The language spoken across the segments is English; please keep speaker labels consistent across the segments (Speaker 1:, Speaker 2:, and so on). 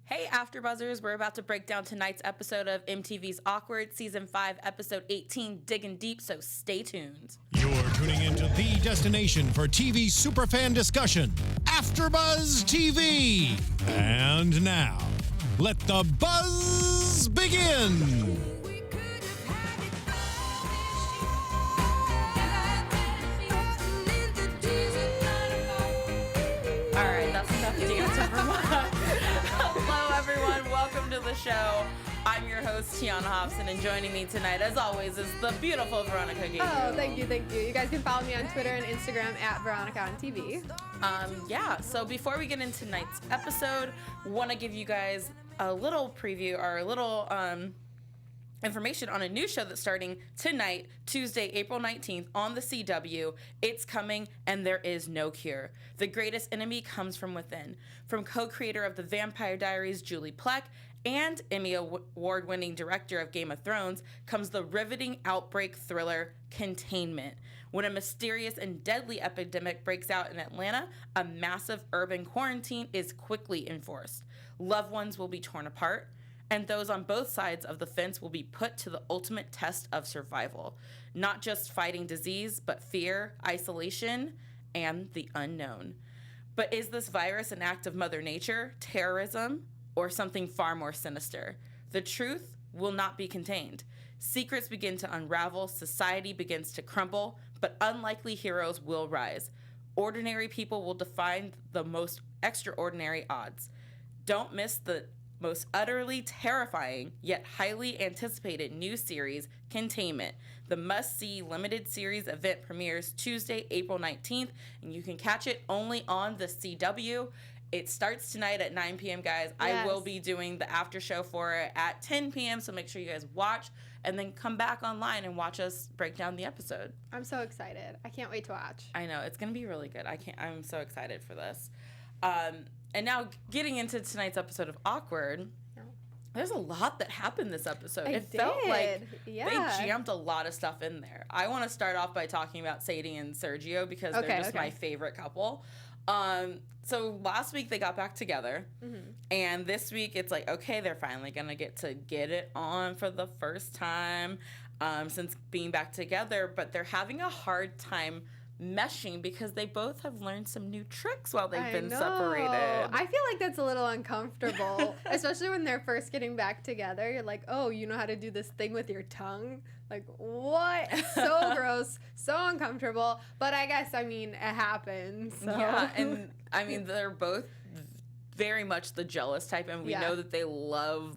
Speaker 1: Hey, AfterBuzzers, we're about to break down tonight's episode of MTV's Awkward, Season 5, Episode 18, Digging Deep, so stay tuned.
Speaker 2: You're tuning into the destination for TV superfan discussion, AfterBuzz TV. And now, let the buzz begin.
Speaker 1: All right, that's enough dance, everyone. Hello, everyone. Welcome to the show. I'm your host, Tiona Hobson, and joining me tonight, as always, is the beautiful Veronica Gabriel.
Speaker 3: Oh, thank you. You guys can follow me on Twitter and Instagram at Veronica on TV.
Speaker 1: So before we get into tonight's episode, want to give you guys a little preview or a little information on a new show that's starting tonight, Tuesday, April 19th on the CW. It's coming, and there is no cure. The greatest enemy comes from within. From co-creator of The Vampire Diaries, Julie Plec, and Emmy Award-winning director of Game of Thrones comes the riveting outbreak thriller Containment. When a mysterious and deadly epidemic breaks out in Atlanta, a massive urban quarantine is quickly enforced. Loved ones will be torn apart, and those on both sides of the fence will be put to the ultimate test of survival. Not just fighting disease, but fear, isolation, and the unknown. But is this virus an act of Mother Nature, terrorism, or something far more sinister? The truth will not be contained. Secrets begin to unravel, society begins to crumble, but unlikely heroes will rise. Ordinary people will defy the most extraordinary odds. Don't miss the most utterly terrifying yet highly anticipated new series, Containment. The must-see limited series event premieres Tuesday, April 19th, and you can catch it only on the CW. It starts tonight at 9 p.m., guys. Yes. I will be doing the AfterShow for it at 10 p.m., so make sure you guys watch and then come back online and watch us break down the episode.
Speaker 3: I'm so excited. I can't wait to watch.
Speaker 1: I know. It's going to be really good. I'm so excited for this. And now getting into tonight's episode of Awkward, there's a lot that happened this episode. It felt like they jammed a lot of stuff in there. I want to start off by talking about Sadie and Sergio because they're just my favorite couple. So last week they got back together, and this week it's like, okay, they're finally going to get it on for the first time since being back together, but they're having a hard time meshing because they both have learned some new tricks while they've been separated.
Speaker 3: I feel like that's a little uncomfortable, especially when they're first getting back together. You're like, oh, you know how to do this thing with your tongue? Like, what? So gross, so uncomfortable. But I guess, it happens. So.
Speaker 1: Yeah, and they're both very much the jealous type, and we know that they love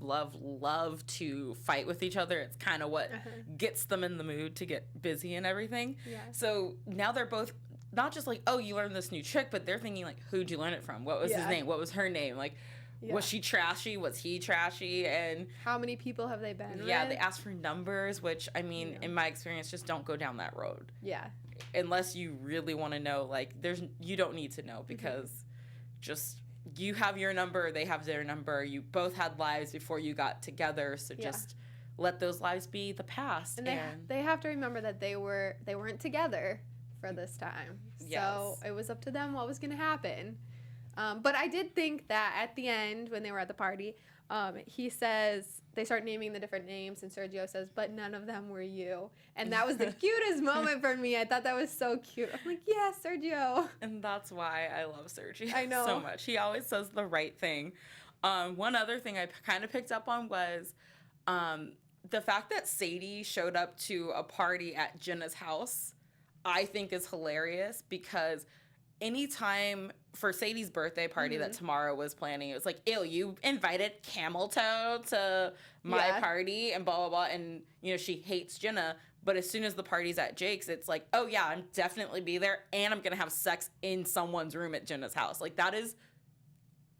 Speaker 1: to fight with each other. It's kind of what gets them in the mood to get busy and everything. Yeah. So now they're both not just like, oh, you learned this new trick, but they're thinking like, who'd you learn it from? What was his name? What was her name? Like, was she trashy? Was he trashy? And
Speaker 3: how many people have they been with?
Speaker 1: Yeah, they asked for numbers, which, in my experience, just don't go down that road.
Speaker 3: Yeah.
Speaker 1: Unless you really want to know, like, you don't need to know because just... You have your number, they have their number. You both had lives before you got together, so just let those lives be the past.
Speaker 3: And they have to remember that they weren't together for this time. So it was up to them what was going to happen. But I did think that at the end, when they were at the party, he says, they start naming the different names, and Sergio says, but none of them were you. And that was the cutest moment for me. I thought that was so cute. I'm like, yeah, Sergio.
Speaker 1: And that's why I love Sergio
Speaker 3: so
Speaker 1: much. He always says the right thing. One other thing I kind of picked up on was the fact that Sadie showed up to a party at Jenna's house, I think is hilarious because anytime for Sadie's birthday party that Tamara was planning, it was like, ew, you invited Camel Toe to my party and blah, blah, blah. And, she hates Jenna. But as soon as the party's at Jake's, it's like, oh, yeah, I'm definitely be there. And I'm going to have sex in someone's room at Jenna's house. Like, that is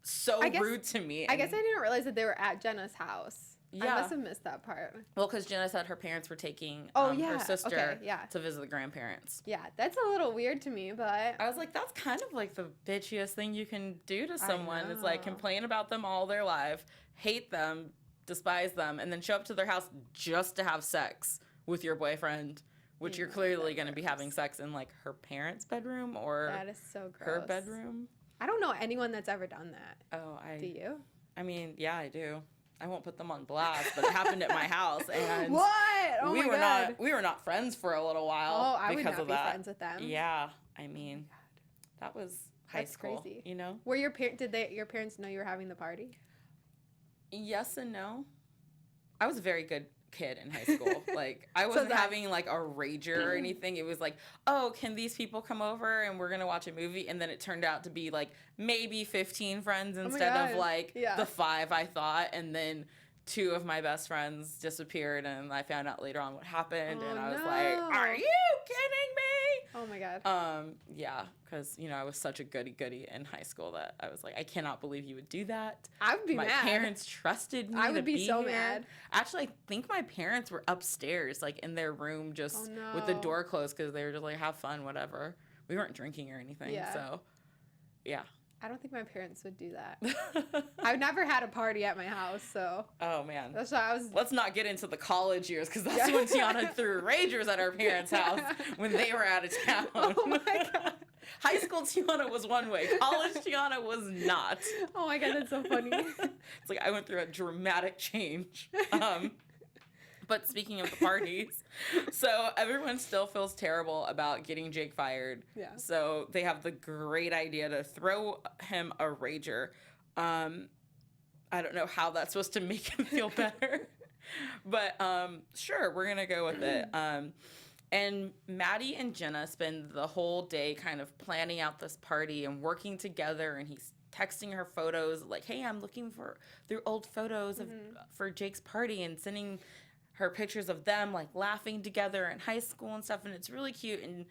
Speaker 1: so rude to me.
Speaker 3: I guess I didn't realize that they were at Jenna's house. Yeah. I must have missed that part.
Speaker 1: Well, because Jenna said her parents were taking her sister to visit the grandparents.
Speaker 3: Yeah, that's a little weird to me, but...
Speaker 1: I was like, that's kind of like the bitchiest thing you can do to someone. Is like complain about them all their life, hate them, despise them, and then show up to their house just to have sex with your boyfriend, which you're clearly going to be having sex in like her parents' bedroom or
Speaker 3: that is so gross.
Speaker 1: Her bedroom.
Speaker 3: I don't know anyone that's ever done that.
Speaker 1: Oh,
Speaker 3: Do you?
Speaker 1: I mean, yeah, I do. I won't put them on blast, but it happened at my house, and
Speaker 3: What? Oh
Speaker 1: we
Speaker 3: my
Speaker 1: were
Speaker 3: God.
Speaker 1: we were not friends for a little while.
Speaker 3: Oh, I would
Speaker 1: because
Speaker 3: not
Speaker 1: of
Speaker 3: be
Speaker 1: that.
Speaker 3: friends with them.
Speaker 1: Yeah, I mean, that was high
Speaker 3: That's
Speaker 1: school.
Speaker 3: crazy.
Speaker 1: You know?
Speaker 3: Were your your parents know you were having the party?
Speaker 1: Yes and no. I was a very good kid in high school. Like, I wasn't having like a rager or anything. It was like, oh, can these people come over and we're gonna watch a movie? And then it turned out to be like maybe 15 friends instead of like the 5 I thought. And then 2 of my best friends disappeared, and I found out later on what happened, and I was like, are you kidding me?
Speaker 3: Oh my God.
Speaker 1: Yeah, because, you know, I was such a goody in high school that I was like, I cannot believe you would do that.
Speaker 3: I would be mad.
Speaker 1: My parents trusted me.
Speaker 3: I would be so
Speaker 1: here.
Speaker 3: mad.
Speaker 1: Actually, I think my parents were upstairs, like in their room, just with the door closed, because they were just like, have fun, whatever. We weren't drinking or anything, so yeah.
Speaker 3: I don't think my parents would do that. I've never had a party at my house, so.
Speaker 1: Oh, man.
Speaker 3: That's why I was.
Speaker 1: Let's not get into the college years, because that's when Tiona threw ragers at our parents' house when they were out of town.
Speaker 3: Oh my God.
Speaker 1: High school Tiona was one way. College Tiona was not.
Speaker 3: Oh my God, that's so funny.
Speaker 1: It's like I went through a dramatic change. But speaking of the parties, so everyone still feels terrible about getting Jake fired.
Speaker 3: Yeah.
Speaker 1: So they have the great idea to throw him a rager. I don't know how that's supposed to make him feel better. But sure, we're going to go with it. And Maddie and Jenna spend the whole day kind of planning out this party and working together, and he's texting her photos like, hey, I'm looking through old photos for Jake's party, and sending her pictures of them like laughing together in high school and stuff, and it's really cute. And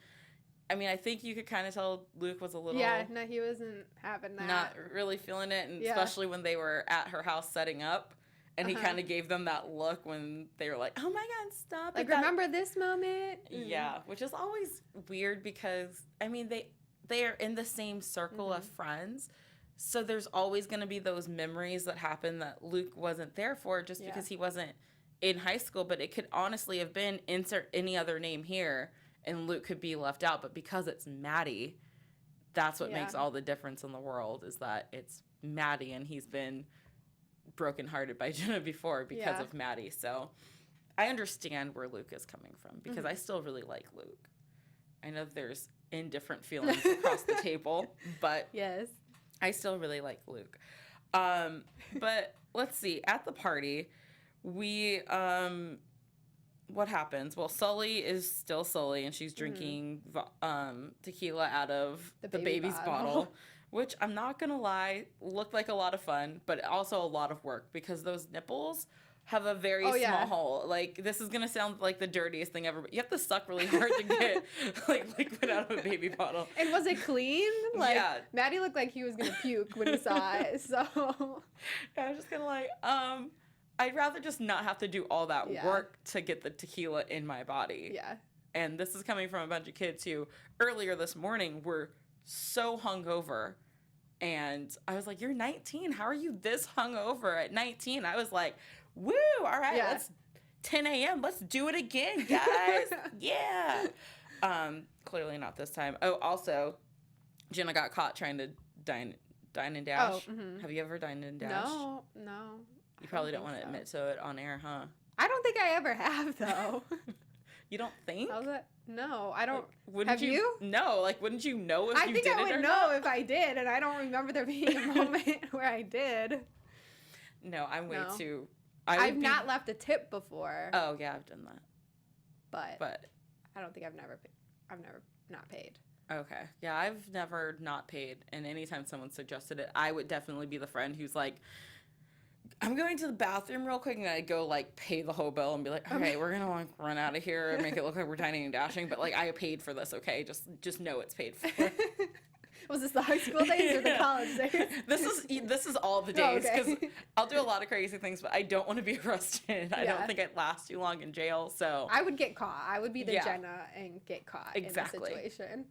Speaker 1: I mean, I think you could kind of tell Luke was a little
Speaker 3: no, he wasn't having that,
Speaker 1: not really feeling it, and especially when they were at her house setting up, and he kind of gave them that look when they were like, oh my God, stop,
Speaker 3: like, remember this moment.
Speaker 1: Yeah, which is always weird, because I mean, they are in the same circle of friends, so there's always going to be those memories that happen that Luke wasn't there for, just because he wasn't in high school. But it could honestly have been insert any other name here and Luke could be left out. But because it's Maddie, that's what makes all the difference in the world, is that it's Maddie, and he's been brokenhearted by Jenna before because of Maddie. So I understand where Luke is coming from, because I still really like Luke. I know there's indifferent feelings across the table, but I still really like Luke. But let's see, at the party, we what happens? Well, Sully is still Sully, and she's drinking tequila out of the baby's bottle, which I'm not gonna lie, looked like a lot of fun, but also a lot of work, because those nipples have a very small hole. Like, this is gonna sound like the dirtiest thing ever, but you have to suck really hard to get like liquid out of a baby bottle.
Speaker 3: And was it clean? Like, Maddie looked like he was gonna puke when he saw it. So
Speaker 1: I was just gonna like, I'd rather just not have to do all that work to get the tequila in my body.
Speaker 3: Yeah.
Speaker 1: And this is coming from a bunch of kids who earlier this morning were so hungover. And I was like, you're 19. How are you this hungover at 19? I was like, woo, all right, let's 10 a.m. Let's do it again, guys. Yeah. Clearly not this time. Oh, also, Jenna got caught trying to dine and dash. Oh, have you ever dined and dash?
Speaker 3: No.
Speaker 1: You probably don't want to admit to it on air, huh?
Speaker 3: I don't think I ever have, though.
Speaker 1: You don't think?
Speaker 3: No, I don't.
Speaker 1: Like,
Speaker 3: have you?
Speaker 1: No, like, wouldn't you know if you did it or not?
Speaker 3: I think I would know if I did, and I don't remember there being a moment where I did.
Speaker 1: No, I'm way too...
Speaker 3: I've not left a tip before.
Speaker 1: Oh, yeah, I've done that.
Speaker 3: But I don't think I've never not paid.
Speaker 1: Okay. Yeah, I've never not paid, and anytime someone suggested it, I would definitely be the friend who's like, I'm going to the bathroom real quick, and I'd go, like, pay the whole bill and be like, okay, we're going to, like, run out of here and make it look like we're dining and dashing, but, like, I paid for this, okay? Just know it's paid for.
Speaker 3: Was this the high school days or the college days?
Speaker 1: This is all the days, because I'll do a lot of crazy things, but I don't want to be arrested. I don't think I'd last too long in jail, so.
Speaker 3: I would get caught. I would be the Jenna and get caught in the situation.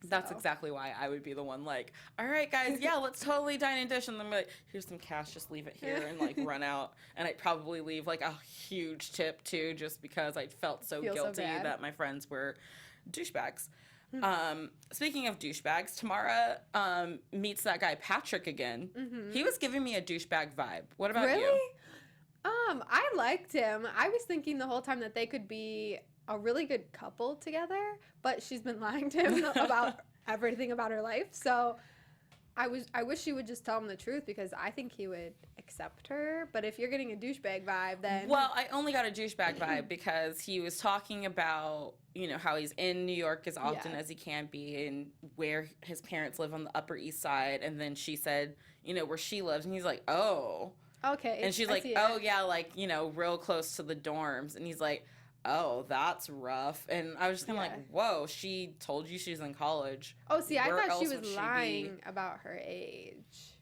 Speaker 1: That's exactly why I would be the one like, all right, guys, let's totally dine and dish. And then be like, here's some cash, just leave it here and like run out. And I'd probably leave like a huge tip too, just because I felt so guilty that my friends were douchebags. Speaking of douchebags, Tamara meets that guy Patrick again. He was giving me a douchebag vibe. What about you?
Speaker 3: I liked him. I was thinking the whole time that they could be a really good couple together, but she's been lying to him about everything about her life. So I wish she would just tell him the truth, because I think he would accept her. But if you're getting a douchebag vibe, then...
Speaker 1: Well, I only got a douchebag vibe because he was talking about, you know, how he's in New York as often as he can be, and where his parents live on the Upper East Side. And then she said, you know, where she lives. And he's like, oh.
Speaker 3: Okay.
Speaker 1: And she's like, oh, yeah, like, you know, real close to the dorms. And he's like, oh, that's rough. And I was just kind of like, whoa, she told you she's in college.
Speaker 3: Oh, see, I thought she was lying about her age.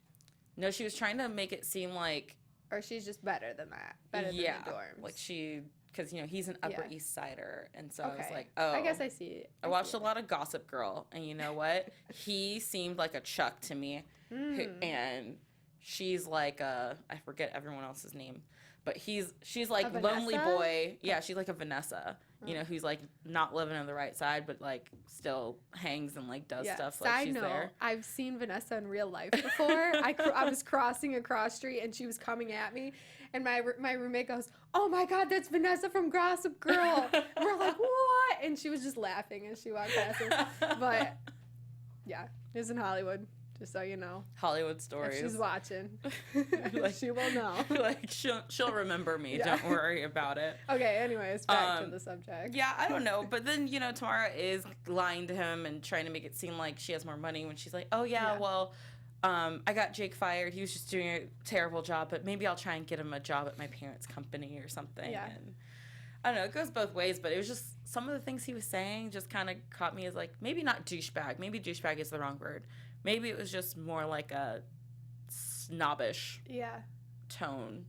Speaker 1: No, she was trying to make it seem like...
Speaker 3: Or she's just better than that. Better than the dorms.
Speaker 1: Like she... Because, you know, he's an Upper East Sider. And so I was like,
Speaker 3: oh. I guess I see it.
Speaker 1: I watched a lot of Gossip Girl. And you know what? He seemed like a Chuck to me. And she's like I forget everyone else's name. But she's like lonely boy. Yeah, she's like a Vanessa. You know, who's like not living on the right side, but like still hangs and like does stuff like she's there.
Speaker 3: I've seen Vanessa in real life before. I was crossing a cross street and she was coming at me, and my roommate goes, "Oh my God, that's Vanessa from Gossip Girl." And we're like, "What?" And she was just laughing as she walked past us. But yeah, it was in Hollywood. Just so you know.
Speaker 1: Hollywood stories.
Speaker 3: If she's watching,
Speaker 1: like,
Speaker 3: she will know.
Speaker 1: Like, she'll remember me. Don't worry about it.
Speaker 3: Okay, anyways, back to the subject.
Speaker 1: Yeah, I don't know. But then, you know, Tamara is lying to him and trying to make it seem like she has more money when she's like, oh, yeah. Well, I got Jake fired. He was just doing a terrible job, but maybe I'll try and get him a job at my parents' company or something.
Speaker 3: Yeah.
Speaker 1: And I don't know. It goes both ways, but it was just some of the things he was saying just kind of caught me as like, maybe not douchebag. Maybe douchebag is the wrong word. Maybe it was just more like a snobbish tone.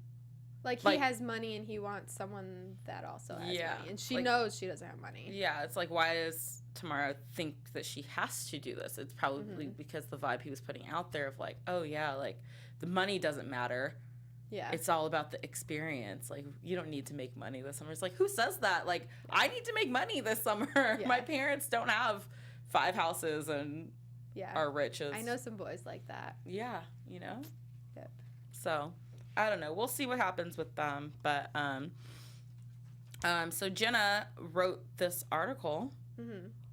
Speaker 3: Like he has money and he wants someone that also has money. And she knows she doesn't have money.
Speaker 1: Yeah, it's like, why does Tamara think that she has to do this? It's probably because the vibe he was putting out there of like, oh yeah, like the money doesn't matter. Yeah. It's all about the experience. Like, you don't need to make money this summer. It's like, who says that? Like, I need to make money this summer. Yeah. My parents don't have 5 houses and are rich as...
Speaker 3: I know some boys like that.
Speaker 1: Yeah, you know?
Speaker 3: Yep.
Speaker 1: So, I don't know. We'll see what happens with them. But, so Jenna wrote this article,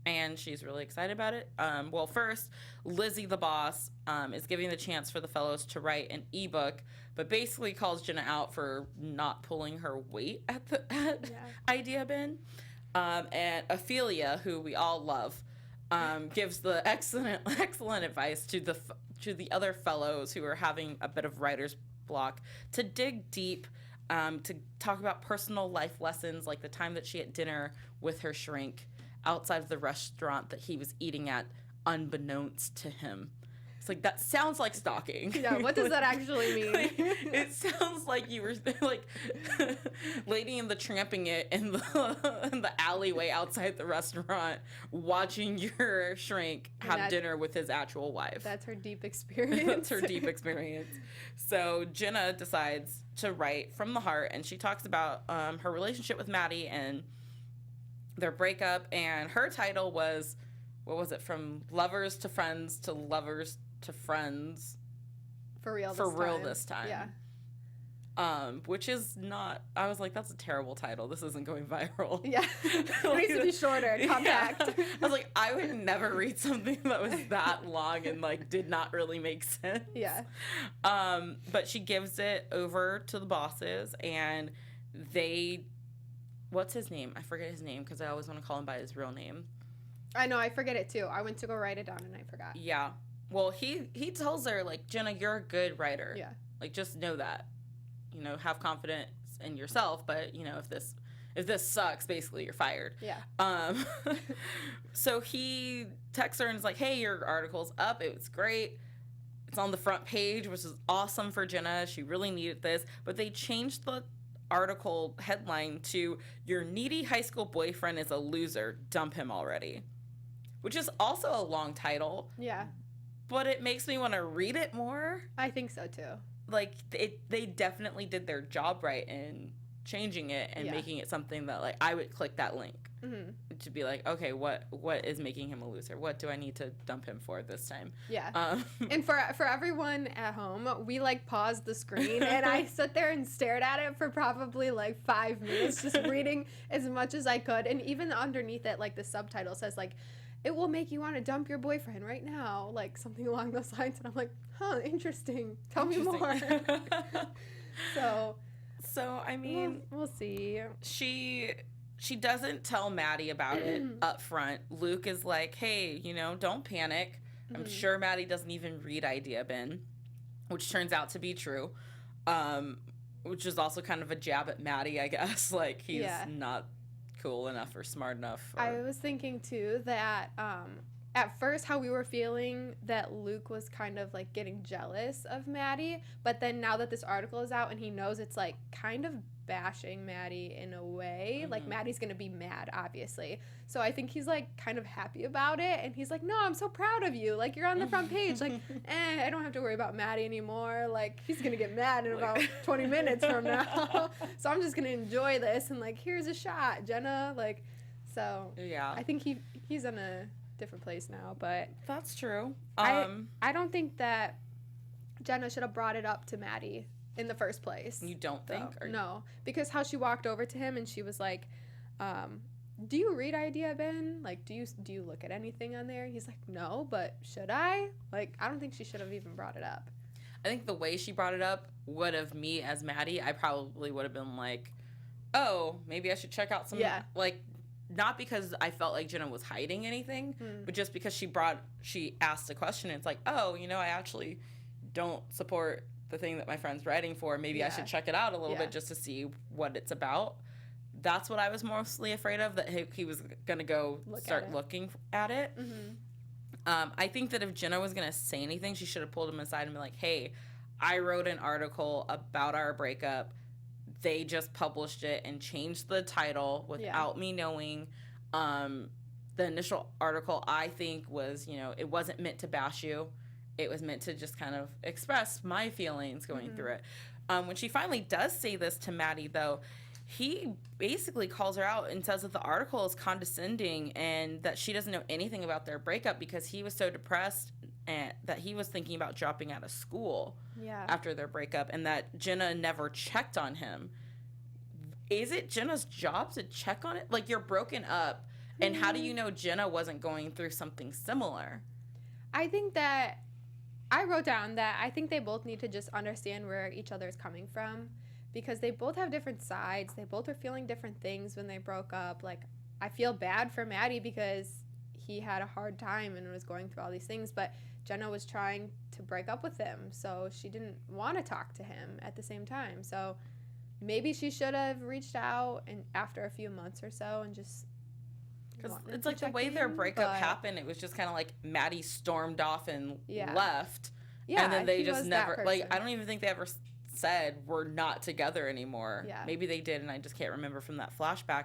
Speaker 1: and she's really excited about it. Well, first, Lizzie, the boss, is giving the chance for the fellows to write an ebook, but basically calls Jenna out for not pulling her weight at the idea bin. And Ophelia, who we all love, gives the excellent advice to the other fellows who are having a bit of writer's block to dig deep, to talk about personal life lessons, like the time that she had dinner with her shrink outside of the restaurant that he was eating at, unbeknownst to him. It's like, that sounds like stalking.
Speaker 3: Yeah, what does that actually mean?
Speaker 1: Like, it sounds like you were like Lady in the Tramping It in the alleyway outside the restaurant, watching your shrink have dinner with his actual wife.
Speaker 3: That's her deep experience.
Speaker 1: That's her deep experience. So Jenna decides to write from the heart, and she talks about her relationship with Maddie and their breakup, and her title was, what was it, from lovers to friends to lovers to friends.
Speaker 3: For real this time.
Speaker 1: Yeah. Which is not, I was like, that's a terrible title. This isn't going viral.
Speaker 3: Yeah. It needs to be shorter, compact.
Speaker 1: Yeah. I was like, I would never read something that was that long and like did not really make sense.
Speaker 3: Yeah.
Speaker 1: But she gives it over to the bosses, and what's his name? I forget his name because I always want to call him by his real name.
Speaker 3: I know, I forget it too. I went to go write it down and I forgot.
Speaker 1: Yeah. Well, he tells her, like, Jenna, you're a good writer.
Speaker 3: Yeah.
Speaker 1: Like, just know that. You know, have confidence in yourself, but, you know, if this sucks, basically you're fired.
Speaker 3: Yeah.
Speaker 1: So he texts her and is like, hey, your article's up. It was great. It's on the front page, which is awesome for Jenna. She really needed this. But they changed the article headline to, your needy high school boyfriend is a loser. Dump him already. Which is also a long title.
Speaker 3: Yeah.
Speaker 1: But it makes me want to read it more.
Speaker 3: I think so, too.
Speaker 1: Like, they definitely did their job right in changing it and making it something that, like, I would click that link. to be like, okay, what is making him a loser? What do I need to dump him for this time?
Speaker 3: Yeah. And for everyone at home, we like paused the screen and I sat there and stared at it for probably like 5 minutes, just reading as much as I could. And even underneath it, like the subtitle says like, it will make you want to dump your boyfriend right now, like something along those lines. And I'm like, huh, interesting. Tell me more.
Speaker 1: So I mean,
Speaker 3: we'll see.
Speaker 1: She doesn't tell Maddie about it up front. Luke is like, hey, don't panic. I'm sure Maddie doesn't even read Idea Bin, which turns out to be true. Which is also kind of a jab at Maddie, I guess. Like, he's not cool enough or smart enough.
Speaker 3: I was thinking, too, that at first how we were feeling that Luke was kind of, like, getting jealous of Maddie. But then now that this article is out and he knows it's, like, kind of bashing Maddie in a way. Like, Maddie's gonna be mad, obviously. So I think he's, like, kind of happy about it. And he's like, no, I'm so proud of you. Like, you're on the front page. Like, I don't have to worry about Maddie anymore. Like, he's gonna get mad in about 20 minutes from now. So I'm just gonna enjoy this. And, like, here's a shot, Jenna. Like, so
Speaker 1: yeah.
Speaker 3: I think he's in a different place now. But
Speaker 1: that's true.
Speaker 3: I don't think that Jenna should have brought it up to Maddie in the first place.
Speaker 1: You don't think?
Speaker 3: Or no, because how she walked over to him and she was like, do you read Idea Bin? Like, do you look at anything on there? He's like, no, but should I? Like, I don't think she should have even brought it up.
Speaker 1: I think the way she brought it up would have, me as Maddie, I probably would have been like, oh, maybe I should check out some, like, not because I felt like Jenna was hiding anything, but just because she asked a question and it's like, oh, I actually don't support the thing that my friend's writing for. Maybe I should check it out a little bit just to see what it's about. That's what I was mostly afraid of, that he was going to go start looking at it. I think that if Jenna was going to say anything, she should have pulled him aside and be like, hey, I wrote an article about our breakup. They just published it and changed the title without me knowing. The initial article, I think, was, it wasn't meant to bash you. It was meant to just kind of express my feelings going through it. When she finally does say this to Maddie, though, he basically calls her out and says that the article is condescending and that she doesn't know anything about their breakup because he was so depressed and that he was thinking about dropping out of school after their breakup, and that Jenna never checked on him. Is it Jenna's job to check on it? Like, you're broken up, and how do you know Jenna wasn't going through something similar?
Speaker 3: I think that I wrote down that I think they both need to just understand where each other is coming from, because they both have different sides. They both are feeling different things when they broke up. Like, I feel bad for Maddie because he had a hard time and was going through all these things, but Jenna was trying to break up with him, so she didn't want to talk to him at the same time. So maybe she should have reached out and after a few months or so and just...
Speaker 1: Because it's like the way their breakup happened, it was just kind of like Maddie stormed off and left. Yeah, and then they just never, like, I don't even think they ever said we're not together anymore. Yeah. Maybe they did, and I just can't remember from that flashback.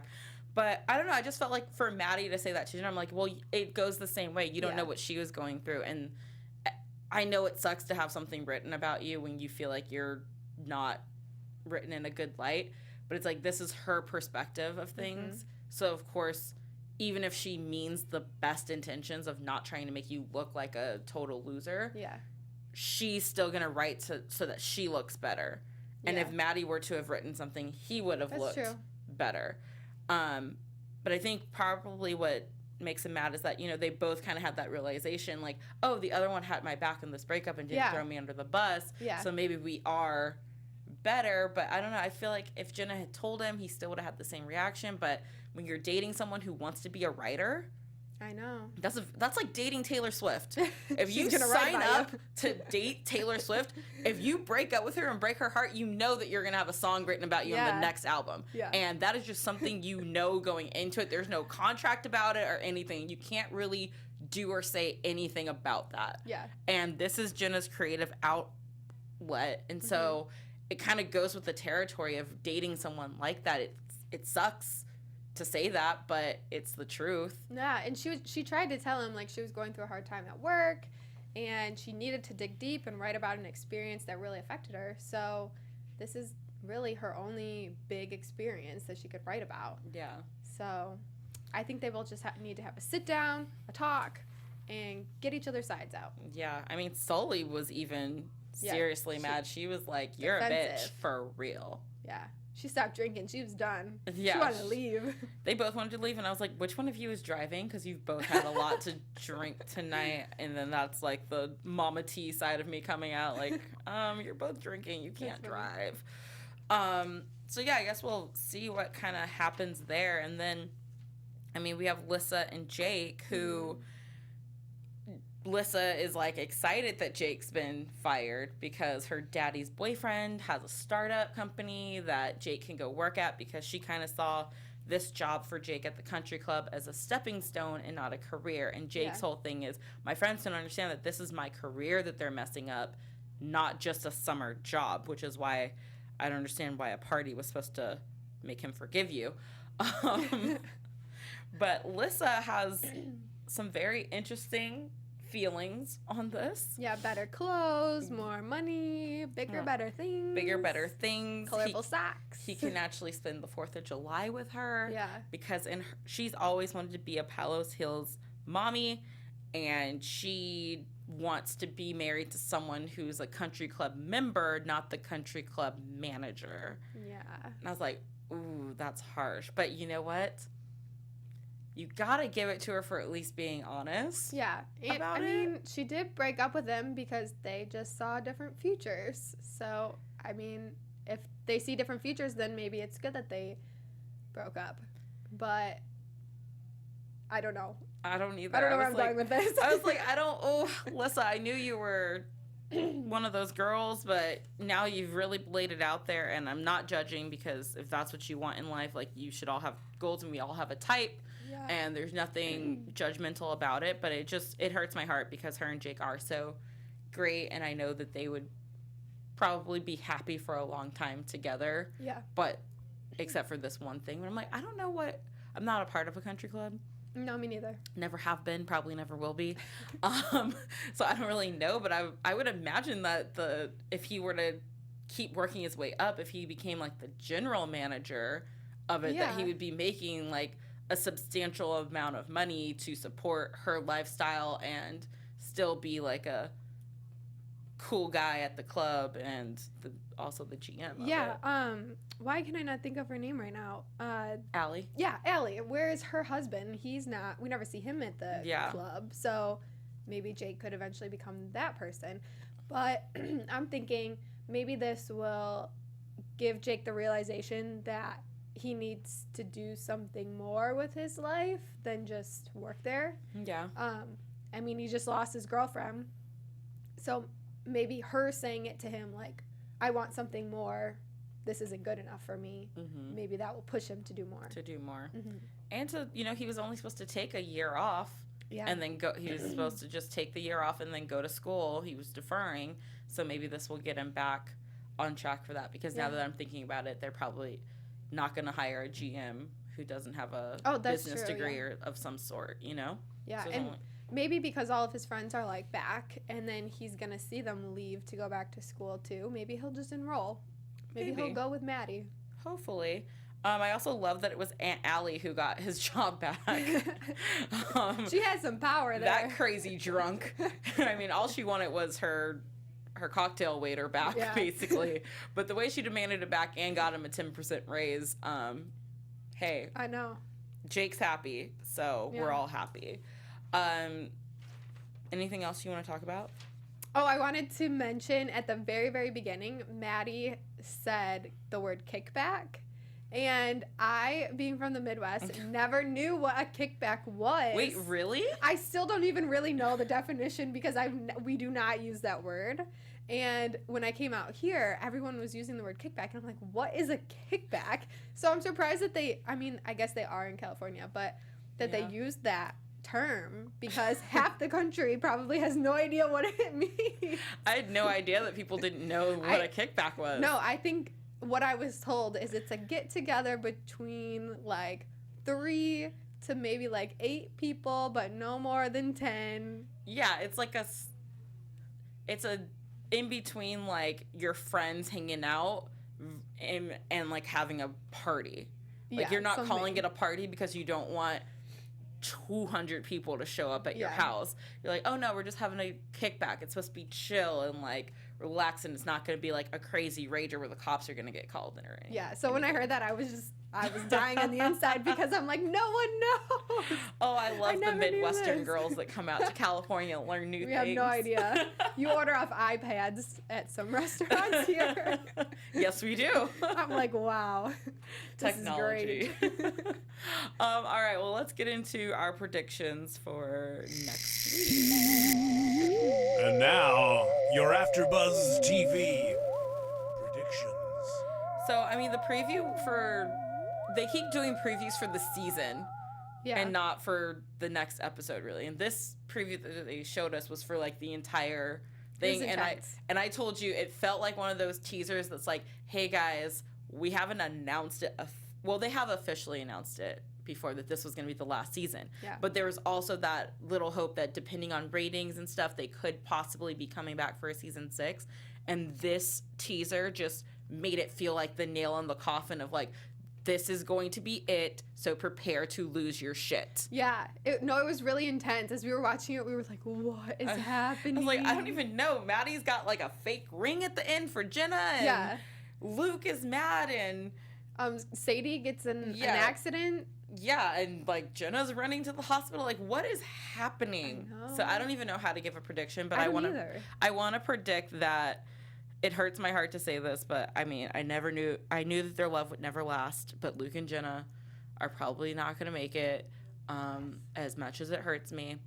Speaker 1: But I don't know, I just felt like for Maddie to say that to Jenna, I'm like, well, it goes the same way. You don't know what she was going through. And I know it sucks to have something written about you when you feel like you're not written in a good light. But it's like, this is her perspective of things. So, of course, even if she means the best intentions of not trying to make you look like a total loser, she's still going to write so that she looks better. And if Maddie were to have written something, he would have looked better. But I think probably what makes him mad is that, they both kind of had that realization, like, oh, the other one had my back in this breakup and didn't throw me under the bus. So maybe we are better. But I don't know. I feel like if Jenna had told him, he still would have had the same reaction. But when you're dating someone who wants to be a writer,
Speaker 3: I know.
Speaker 1: That's like dating Taylor Swift. If you sign up to date Taylor Swift, if you break up with her and break her heart, you know that you're going to have a song written about you in the next album. And that is just something going into it. There's no contract about it or anything. You can't really do or say anything about that. And this is Jenna's creative outlet. And so it kind of goes with the territory of dating someone like that. It sucks to say that, but it's the truth.
Speaker 3: Yeah, and she tried to tell him, like, she was going through a hard time at work and she needed to dig deep and write about an experience that really affected her. So this is really her only big experience that she could write about. So I think they both just need to have a sit down, a talk, and get each other's sides out.
Speaker 1: Yeah, I mean, Sully was even seriously mad. She was like, "You're
Speaker 3: defensive.
Speaker 1: a bitch for real."
Speaker 3: Yeah. She stopped drinking. She was done.
Speaker 1: Yeah.
Speaker 3: She wanted to leave.
Speaker 1: They both wanted to leave, and I was like, which one of you is driving? Because you've both had a lot to drink tonight. And then that's like the Mama T side of me coming out, like, you're both drinking. You can't drive. So, yeah, I guess we'll see what kind of happens there. And then, I mean, we have Lissa and Jake, who... Lissa is like excited that Jake's been fired because her daddy's boyfriend has a startup company that Jake can go work at, because she kind of saw this job for Jake at the country club as a stepping stone and not a career. And Jake's whole thing is, my friends don't understand that this is my career that they're messing up, not just a summer job, which is why I don't understand why a party was supposed to make him forgive you. But Lissa has some very interesting feelings on this.
Speaker 3: Yeah, better clothes, more money, bigger, better things.
Speaker 1: Bigger, better things.
Speaker 3: Colorful socks.
Speaker 1: He can actually spend the 4th of July with her.
Speaker 3: Yeah.
Speaker 1: Because she's always wanted to be a Palos Hills mommy, and she wants to be married to someone who's a country club member, not the country club manager.
Speaker 3: Yeah.
Speaker 1: And I was like, ooh, that's harsh. But you know what? You gotta give it to her for at least being honest.
Speaker 3: Yeah.
Speaker 1: About
Speaker 3: I mean, she did break up with him because they just saw different futures. So, I mean, if they see different futures, then maybe it's good that they broke up. But I don't know.
Speaker 1: I don't either.
Speaker 3: I don't know where I'm going with this.
Speaker 1: I was like, Lissa, I knew you were one of those girls, but now you've really laid it out there, and I'm not judging, because if that's what you want in life, like, you should all have goals, and we all have a type. Yeah. And there's nothing judgmental about it, but it hurts my heart because her and Jake are so great, and I know that they would probably be happy for a long time together. Yeah. But except for this one thing, where I'm like, I don't know I'm not a part of a country club.
Speaker 3: No, me neither.
Speaker 1: Never have been, probably never will be. So I don't really know, but I would imagine that if he were to keep working his way up, if he became like the general manager of it, that he would be making like a substantial amount of money to support her lifestyle and still be like a cool guy at the club and also the GM of it.
Speaker 3: Why can I not think of her name right now?
Speaker 1: Allie.
Speaker 3: Yeah, Allie. Where is her husband? He's not. We never see him at the club. So maybe Jake could eventually become that person. But I'm thinking maybe this will give Jake the realization that he needs to do something more with his life than just work there. Yeah. I mean, he just lost his girlfriend. So maybe her saying it to him, like, I want something more. This isn't good enough for me. Mm-hmm. Maybe that will push him to do more. Mm-hmm. And he was only supposed to take a year off. Yeah. And then he was supposed to just take the year off and then go to school. He was deferring. So maybe this will get him back on track for that. Because now that I'm thinking about it, they're probably not going to hire a GM who doesn't have a business degree or of some sort, Yeah, so and maybe because all of his friends are, like, back, and then he's going to see them leave to go back to school, too. Maybe he'll just enroll. Maybe he'll go with Maddie.
Speaker 1: Hopefully. I also love that it was Aunt Allie who got his job back.
Speaker 3: She had some power there.
Speaker 1: That crazy drunk. I mean, all she wanted was her cocktail waiter back, basically. But the way she demanded it back and got him a 10% raise, hey.
Speaker 3: I know.
Speaker 1: Jake's happy, so we're all happy. Anything else you want to talk about?
Speaker 3: Oh, I wanted to mention at the very, very beginning, Maddie said the word kickback. And I, being from the Midwest, never knew what a kickback was.
Speaker 1: Wait, really?
Speaker 3: I still don't even really know the definition because we do not use that word. And when I came out here, everyone was using the word kickback. And I'm like, what is a kickback? So I'm surprised that I guess they are in California, but that they used that term because half the country probably has no idea what it means.
Speaker 1: I had no idea that people didn't know what a kickback was.
Speaker 3: No, I think what I was told is it's a get-together between, like, 3 to maybe, like, 8 people, but no more than 10.
Speaker 1: Yeah, it's like it's a in-between, like, your friends hanging out and like, having a party. Like, you're not calling it a party because you don't want 200 people to show up at your
Speaker 3: Yeah.
Speaker 1: house. You're like, oh no, we're just having a kickback. It's supposed to be chill and like relax, and it's not going to be like a crazy rager where the cops are going to get called in or anything.
Speaker 3: Yeah. So when I heard that, I was dying on the inside because I'm like, no one knows.
Speaker 1: Oh, I love the
Speaker 3: never knew
Speaker 1: Midwestern
Speaker 3: this.
Speaker 1: girls that come out to California and learn new
Speaker 3: We
Speaker 1: things.
Speaker 3: have no idea. You order off iPads at some restaurants here.
Speaker 1: Yes, we do.
Speaker 3: I'm like, wow.
Speaker 1: Technology.
Speaker 3: This is great.
Speaker 1: All right, well, let's get into our predictions for next week.
Speaker 2: And now, your AfterBuzz TV predictions.
Speaker 1: So, I mean, the preview they keep doing previews for the season
Speaker 3: Yeah.
Speaker 1: and not for the next episode, really. And this preview that they showed us was for like the entire thing.
Speaker 3: It was intense.
Speaker 1: And I told you it felt like one of those teasers that's like, hey guys, we haven't announced it. Well, they have officially announced it before that this was going to be the last season.
Speaker 3: Yeah.
Speaker 1: But there was also that little hope that depending on ratings and stuff, they could possibly be coming back for a season 6. And this teaser just made it feel like the nail in the coffin of like, this is going to be it, so prepare to lose your shit.
Speaker 3: Yeah. It was really intense. As we were watching it, we were like, what is happening?
Speaker 1: I was like, I don't even know. Maddie's got like a fake ring at the end for Jenna, and
Speaker 3: Yeah.
Speaker 1: Luke is mad, and
Speaker 3: Sadie gets an
Speaker 1: Yeah.
Speaker 3: accident.
Speaker 1: yeah, and like Jenna's running to the hospital. Like, what is happening?
Speaker 3: I know.
Speaker 1: So I don't even know how to give a prediction, but
Speaker 3: I
Speaker 1: I
Speaker 3: don't
Speaker 1: want to.
Speaker 3: either.
Speaker 1: I want to predict that. It hurts my heart to say this, but I mean, I knew that their love would never last, but Luke and Jenna are probably not going to make it, as much as it hurts me.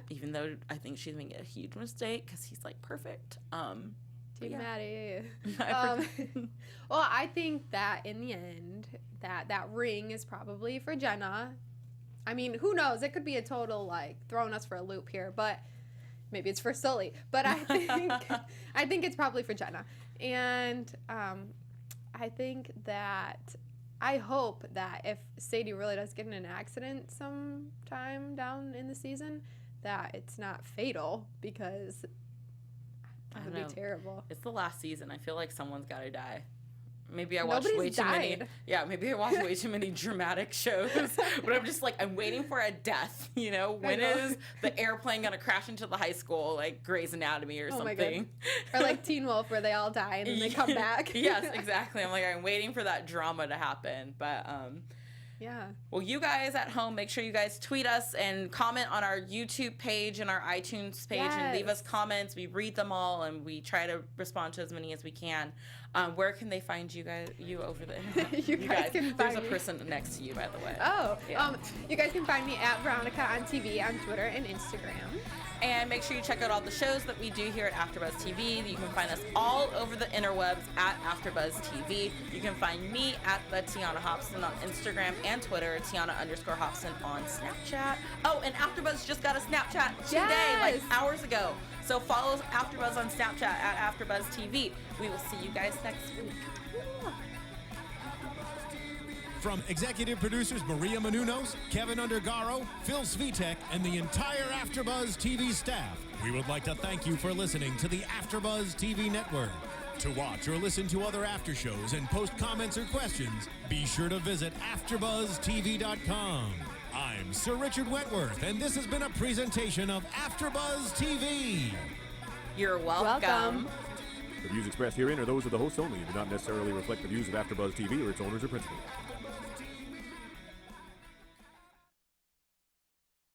Speaker 1: Even though I think she's making a huge mistake because he's like perfect.
Speaker 3: Team
Speaker 1: yeah.
Speaker 3: Maddie.
Speaker 1: I
Speaker 3: Well, I think that in the end, that ring is probably for Jenna. I mean, who knows? It could be a total like throwing us for a loop here, but maybe it's for Sully. But I think it's probably for Jenna. And I think that I hope that if Sadie really does get in an accident sometime down in the season, that it's not fatal, because that would be terrible.
Speaker 1: It's the last season. I feel like someone's got to die. Maybe I watched
Speaker 3: Nobody's
Speaker 1: way too many.
Speaker 3: died.
Speaker 1: Yeah, maybe I watched way too many dramatic shows. But I'm just like, I'm waiting for a death. You know, when
Speaker 3: know.
Speaker 1: is the airplane gonna crash into the high school, like Grey's Anatomy or
Speaker 3: Oh my
Speaker 1: something?
Speaker 3: Or like Teen Wolf, where they all die and then they come back.
Speaker 1: Yes, exactly. I'm like, I'm waiting for that drama to happen. But
Speaker 3: Yeah.
Speaker 1: well, you guys at home, make sure you guys tweet us and comment on our YouTube page and our iTunes page and leave us
Speaker 3: Yes.
Speaker 1: comments. We read them all and we try to respond to as many as we can. Where can they find you guys? You over the internet?
Speaker 3: You guys can
Speaker 1: There's
Speaker 3: find
Speaker 1: a
Speaker 3: me.
Speaker 1: person next to you, by the way.
Speaker 3: Oh,
Speaker 1: Yeah.
Speaker 3: you guys can find me at Veronica on TV on Twitter and Instagram.
Speaker 1: And make sure you check out all the shows that we do here at AfterBuzz TV. You can find us all over the interwebs at AfterBuzz TV. You can find me at the Tiona Hobson on Instagram and Twitter, Tiona_Hobson on Snapchat. Oh, and AfterBuzz just got a Snapchat today, like
Speaker 3: Yes.
Speaker 1: hours ago. So follow AfterBuzz on Snapchat at AfterBuzz TV. We will see you guys next week.
Speaker 2: From executive producers Maria Menounos, Kevin Undergaro, Phil Svitek, and the entire AfterBuzz TV staff, we would like to thank you for listening to the AfterBuzz TV network. To watch or listen to other after shows and post comments or questions, be sure to visit AfterBuzzTV.com. I'm Sir Richard Wentworth, and this has been a presentation of AfterBuzz TV.
Speaker 1: You're
Speaker 3: Welcome.
Speaker 4: The views expressed herein are those of the hosts only and do not necessarily reflect the views of AfterBuzz TV or its owners or principals.